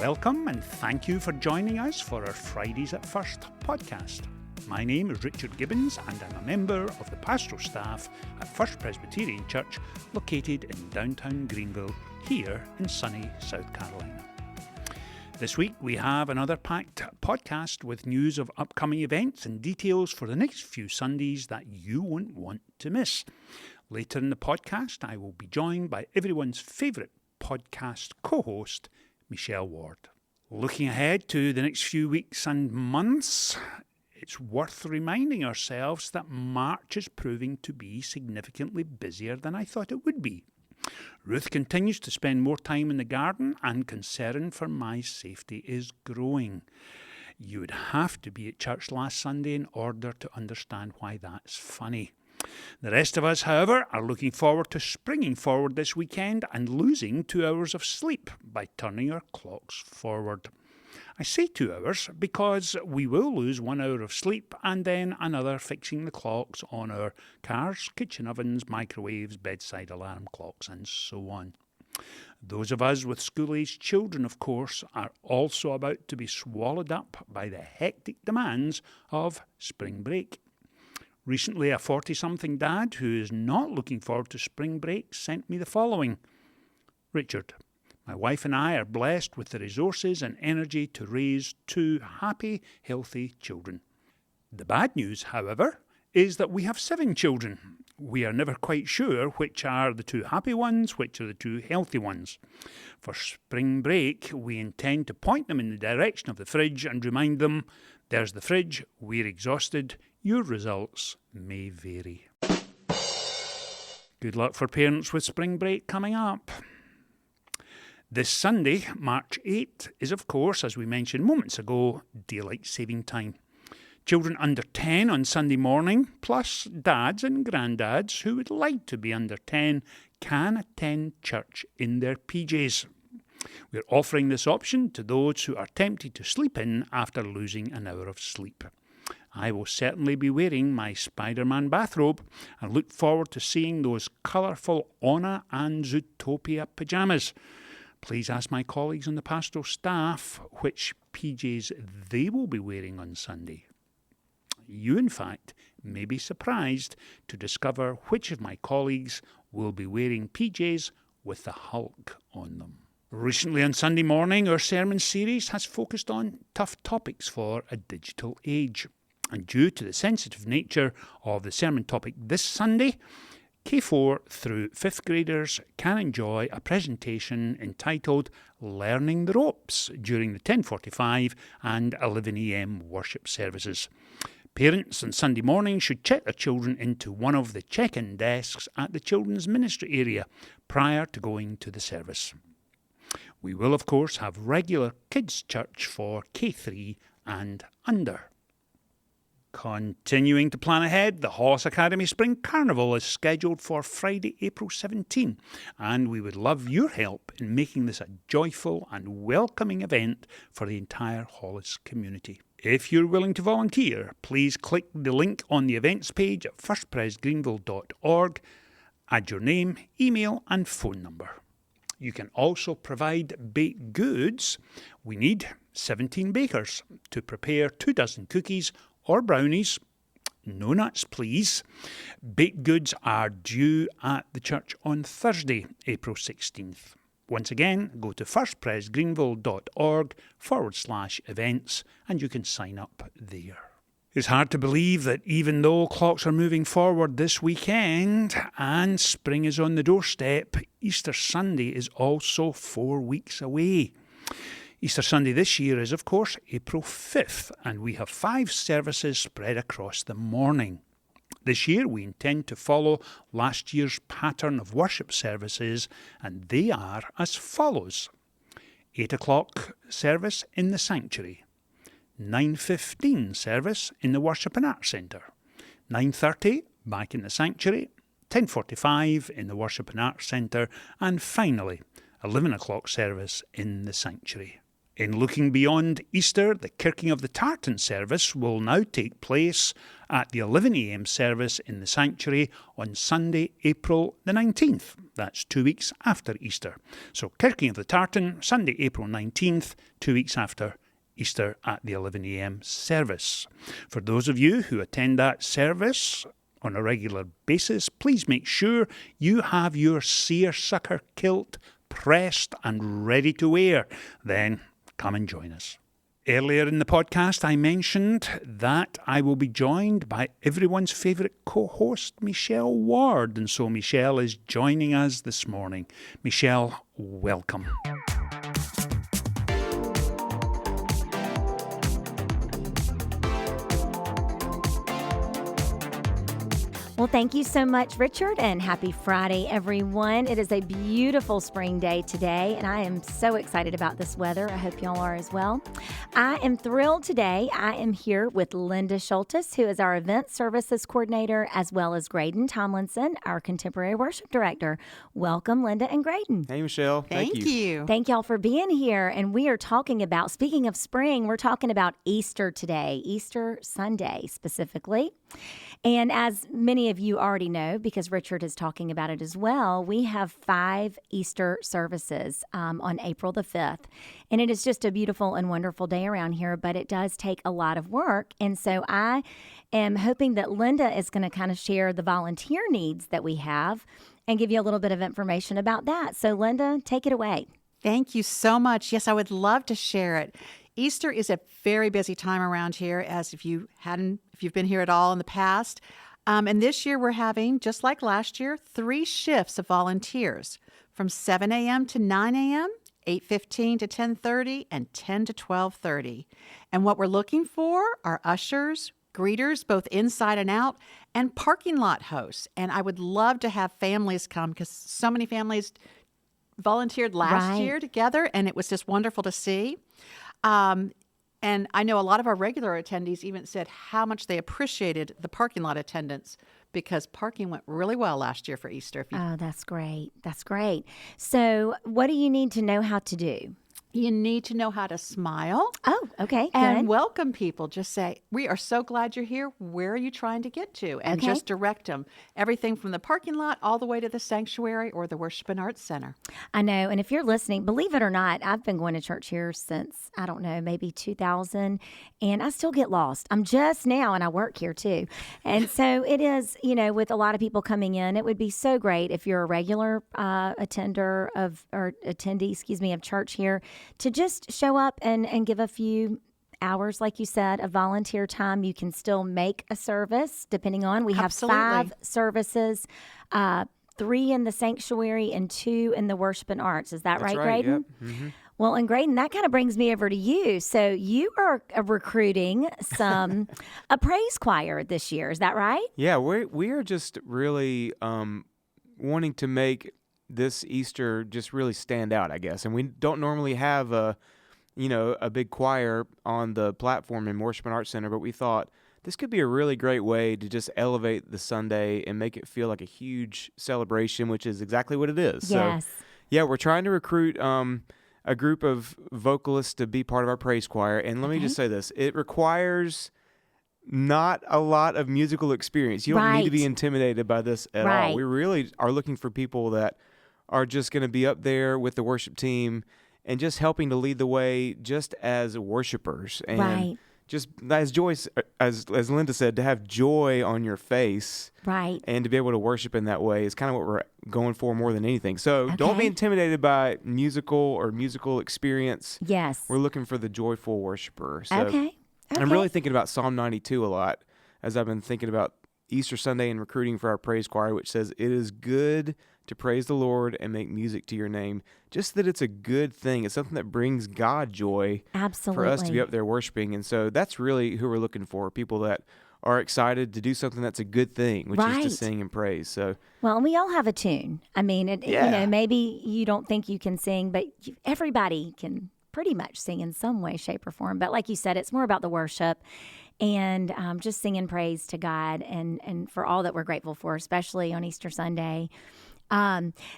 Welcome and thank you for joining us for our Fridays at First podcast. My name is Richard Gibbons and I'm a member of the pastoral staff at First Presbyterian Church located in downtown Greenville here in sunny South Carolina. This week we have another packed podcast with news of upcoming events and details for the next few Sundays that you won't want to miss. Later in the podcast I will be joined by everyone's favourite podcast co-host, Michelle Ward. Looking ahead to the next few weeks and months, it's worth reminding ourselves that March is proving to be significantly busier than I thought it would be. Ruth continues to spend more time in the garden and concern for my safety is growing. You would have to be at church last Sunday in order to understand why that's funny. The rest of us, however, are looking forward to springing forward this weekend and losing 2 hours of sleep by turning our clocks forward. I say 2 hours because we will lose 1 hour of sleep and then another fixing the clocks on our cars, kitchen ovens, microwaves, bedside alarm clocks and so on. Those of us with school-aged children, of course, are also about to be swallowed up by the hectic demands of spring break. Recently, a 40-something dad who is not looking forward to spring break sent me the following. Richard, my wife and I are blessed with the resources and energy to raise 2 happy, healthy children. The bad news, however, is that we have 7 children. We are never quite sure which are the 2 happy ones, which are the 2 healthy ones. For spring break, we intend to point them in the direction of the fridge and remind them, there's the fridge, we're exhausted, your results may vary. Good luck for parents with spring break coming up. This Sunday, March 8th, is of course, as we mentioned moments ago, daylight saving time. Children under 10 on Sunday morning, plus dads and granddads who would like to be under 10, can attend church in their PJs. We're offering this option to those who are tempted to sleep in after losing an hour of sleep. I will certainly be wearing my Spider-Man bathrobe and look forward to seeing those colourful Anna and Zootopia pyjamas. Please ask my colleagues on the pastoral staff which PJs they will be wearing on Sunday. You, in fact, may be surprised to discover which of my colleagues will be wearing PJs with the Hulk on them. Recently on Sunday morning, our sermon series has focused on tough topics for a digital age. And due to the sensitive nature of the sermon topic this Sunday, K4 through 5th graders can enjoy a presentation entitled Learning the Ropes during the 10:45 and 11 a.m. worship services. Parents on Sunday morning should check their children into one of the check-in desks at the children's ministry area prior to going to the service. We will, of course, have regular kids' church for K3 and under. Continuing to plan ahead, the Hollis Academy Spring Carnival is scheduled for Friday, April 17, and we would love your help in making this a joyful and welcoming event for the entire Hollis community. If you're willing to volunteer, please click the link on the events page at firstpresgreenville.org, add your name, email and phone number. You can also provide baked goods. We need 17 bakers to prepare 2 dozen cookies or brownies. No nuts, please. Baked goods are due at the church on Thursday, April 16th. Once again, go to firstpresgreenville.org/events and you can sign up there. It's hard to believe that even though clocks are moving forward this weekend and spring is on the doorstep, Easter Sunday is also 4 weeks away. Easter Sunday this year is, of course, April 5th, and we have 5 services spread across the morning. This year we intend to follow last year's pattern of worship services, and they are as follows. 8 o'clock service in the sanctuary. 9:15 service in the Worship and Arts Centre. 9:30 back in the sanctuary. 10:45 in the Worship and Arts Centre. And finally, 11 o'clock service in the sanctuary. In looking beyond Easter, the Kirking of the Tartan service will now take place at the 11 a.m. service in the sanctuary on Sunday, April the 19th. That's 2 weeks after Easter. So Kirking of the Tartan, Sunday, April 19th, 2 weeks after Easter at the 11 a.m. service. For those of you who attend that service on a regular basis, please make sure you have your seersucker kilt pressed and ready to wear. Then come and join us. Earlier in the podcast, I mentioned that I will be joined by everyone's favourite co-host, Michelle Ward. And so Michelle is joining us this morning. Michelle, welcome. Well, thank you so much, Richard, and happy Friday, everyone. It is a beautiful spring day today, and I am so excited about this weather. I hope y'all are as well. I am thrilled today. I am here with Linda Schultes, who is our Event Services Coordinator, as well as Graydon Tomlinson, our Contemporary Worship Director. Welcome, Linda and Graydon. Hey, Michelle. Thank you. Thank y'all for being here. And we are talking about, speaking of spring, we're talking about Easter today, Easter Sunday specifically. And as many of you already know, because Richard is talking about it as well, we have 5 Easter services on April the 5th. And it is just a beautiful and wonderful day around here, but it does take a lot of work. And so I am hoping that Linda is going to kind of share the volunteer needs that we have and give you a little bit of information about that. So Linda, take it away. Thank you so much. Yes, I would love to share it. Easter is a very busy time around here, as if you've been here at all in the past. And this year we're having, just like last year, 3 shifts of volunteers from 7 a.m. to 9 a.m., 8:15 to 10:30, and 10 to 12:30. And what we're looking for are ushers, greeters, both inside and out, and parking lot hosts. And I would love to have families come because so many families volunteered last year together, and it was just wonderful to see. And I know a lot of our regular attendees even said how much they appreciated the parking lot attendance because parking went really well last year for Easter. Oh, that's great. That's great. So what do you need to know how to do? You need to know how to smile. Oh, okay, And good. welcome people. Just say, we are so glad you're here. Where are you trying to get to? And Okay. just direct them. Everything from the parking lot all the way to the sanctuary or the Worship and Arts Center. I know. And if you're listening, believe it or not, I've been going to church here since, I don't know, maybe 2000, and I still get lost. I'm just now, and I work here too. And so it is, with a lot of people coming in, it would be so great if you're a regular attendee, of church here, to just show up and give a few hours, like you said, of volunteer time. You can still make a service, depending on. We have Absolutely. 5 services, 3 in the sanctuary and 2 in the Worship and Arts. Is that That's right, right, Graydon? yep. Mm-hmm. Well, and Graydon, that kind of brings me over to you. So you are recruiting a praise choir this year. Is that right? Yeah, we are just really wanting to make this Easter just really stand out, I guess. And we don't normally have a big choir on the platform in Worship and Arts Center, but we thought this could be a really great way to just elevate the Sunday and make it feel like a huge celebration, which is exactly what it is. Yes. So, yeah, we're trying to recruit a group of vocalists to be part of our praise choir. And let me just say this. It requires not a lot of musical experience. You don't need to be Right. intimidated by this at Right. all. We really are looking for people that are just going to be up there with the worship team and just helping to lead the way just as worshipers. And Right. just as Linda said, to have joy on your face Right. and to be able to worship in that way is kind of what we're going for more than anything. So don't be Okay. intimidated by musical experience. Yes. We're looking for the joyful worshiper. So Okay. I'm really thinking about Psalm 92 a lot as I've been thinking about Easter Sunday and recruiting for our praise choir, which says, "It is good to praise the Lord and make music to your name." Just that it's a good thing. It's something that brings God joy Absolutely. for us to be up there worshiping. And so that's really who we're looking for, people that are excited to do something that's a good thing, which is Right. to sing and praise. So Well, and we all have a tune. I mean, Yeah. maybe you don't think you can sing, but everybody can pretty much sing in some way, shape, or form. But like you said, it's more about the worship and just singing praise to God and for all that we're grateful for, especially on Easter Sunday.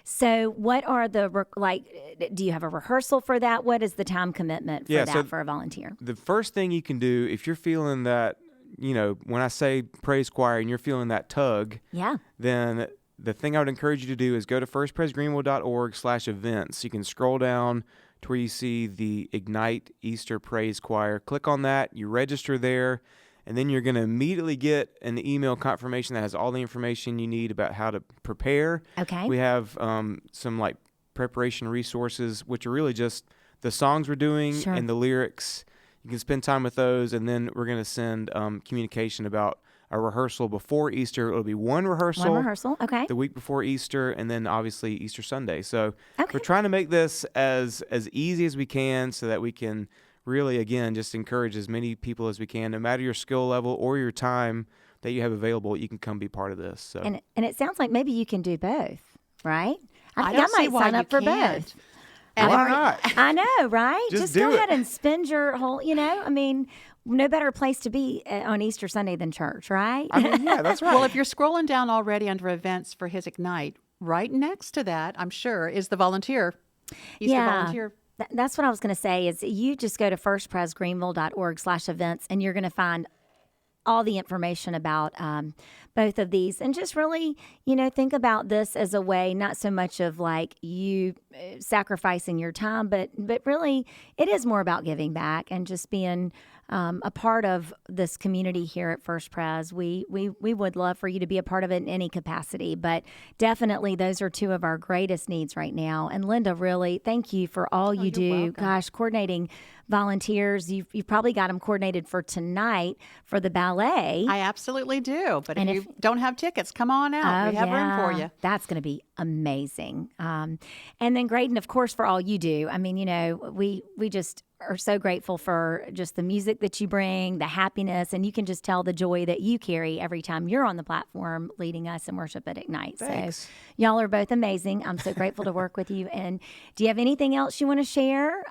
So what are do you have a rehearsal for that? What is the time commitment for for a volunteer? The first thing you can do, if you're feeling that, when I say praise choir and you're feeling that tug, then the thing I would encourage you to do is go to firstpresgreenville.org/events. You can scroll down to where you see the Ignite Easter Praise Choir. Click on that. You register there, and then you're going to immediately get an email confirmation that has all the information you need about how to prepare. Okay. We have some preparation resources, which are really just the songs we're doing and the lyrics. You can spend time with those, and then we're going to send communication about a rehearsal before Easter. It'll be one rehearsal, okay, the week before Easter, and then obviously Easter Sunday. So we're trying to make this as easy as we can so that we can really, again, just encourage as many people as we can, no matter your skill level or your time that you have available, you can come be part of this. So. And it sounds like maybe you can do both, right? I think I don't see might why sign up for can't. both. And why not? I know, right? Just go do ahead it. and spend your whole, no better place to be on Easter Sunday than church, right? I mean, yeah, that's right. Well, if you're scrolling down already under events for his Ignite, right next to that, I'm sure, is the volunteer. Easter volunteer. That's what I was going to say is you just go to firstpresgreenville.org/events and you're going to find all the information about both of these, and just really, think about this as a way, not so much of you sacrificing your time, but really it is more about giving back and just being a part of this community here at First Pres. We would love for you to be a part of it in any capacity, but definitely those are two of our greatest needs right now. And Linda, really, thank you for all you do. Welcome. Gosh, coordinating volunteers. You've probably got them coordinated for tonight for the ballet. I absolutely do. But if you don't have tickets, come on out. We have room for you. That's going to be amazing. And then Graydon, of course, for all you do. I mean, we just are so grateful for just the music that you bring, the happiness, and you can just tell the joy that you carry every time you're on the platform leading us in worship at Ignite. Thanks. So y'all are both amazing. I'm so grateful to work with you. And do you have anything else you want to share?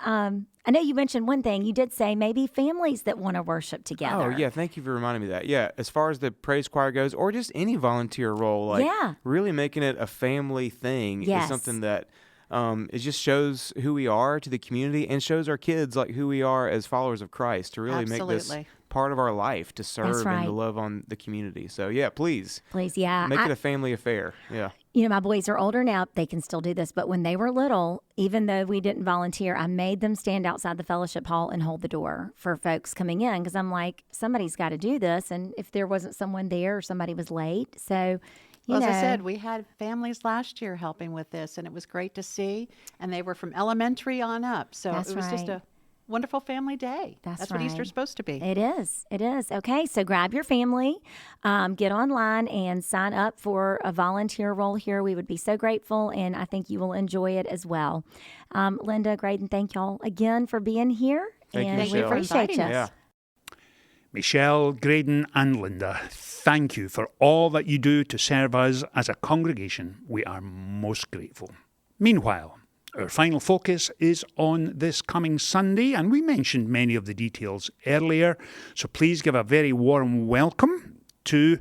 I know you mentioned one thing. You did say maybe families that want to worship together. Oh, yeah. Thank you for reminding me of that. Yeah. As far as the praise choir goes, or just any volunteer role, really making it a family thing is something that it just shows who we are to the community and shows our kids who we are as followers of Christ, to really make this part of our life, to serve and to love on the community. So, yeah, please. Please, yeah. Make it a family affair. Yeah. My boys are older now. They can still do this. But when they were little, even though we didn't volunteer, I made them stand outside the fellowship hall and hold the door for folks coming in, because I'm like, somebody's got to do this. And if there wasn't someone there or somebody was late. So, as I said, we had families last year helping with this, and it was great to see. And they were from elementary on up. So it was just a wonderful family day. That's what Easter's supposed to be. It is. It is. Okay, so grab your family, get online and sign up for a volunteer role here. We would be so grateful, and I think you will enjoy it as well. Linda, Graydon, thank y'all again for being here. Thank you, we Michelle. appreciate you. Yeah. Michelle, Graydon and Linda, thank you for all that you do to serve us as a congregation. We are most grateful. Meanwhile, our final focus is on this coming Sunday, and we mentioned many of the details earlier, so please give a very warm welcome to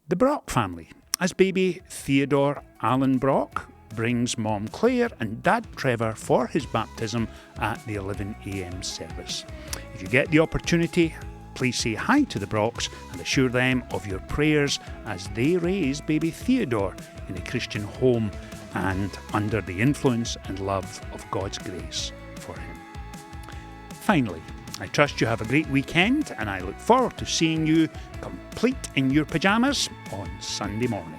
the Brock family, as baby Theodore Allen Brock brings Mom Claire and Dad Trevor for his baptism at the 11 a.m. service. If you get the opportunity, please say hi to the Brocks and assure them of your prayers as they raise baby Theodore in a Christian home and under the influence and love of God's grace for him. Finally, I trust you have a great weekend, and I look forward to seeing you complete in your pyjamas on Sunday morning.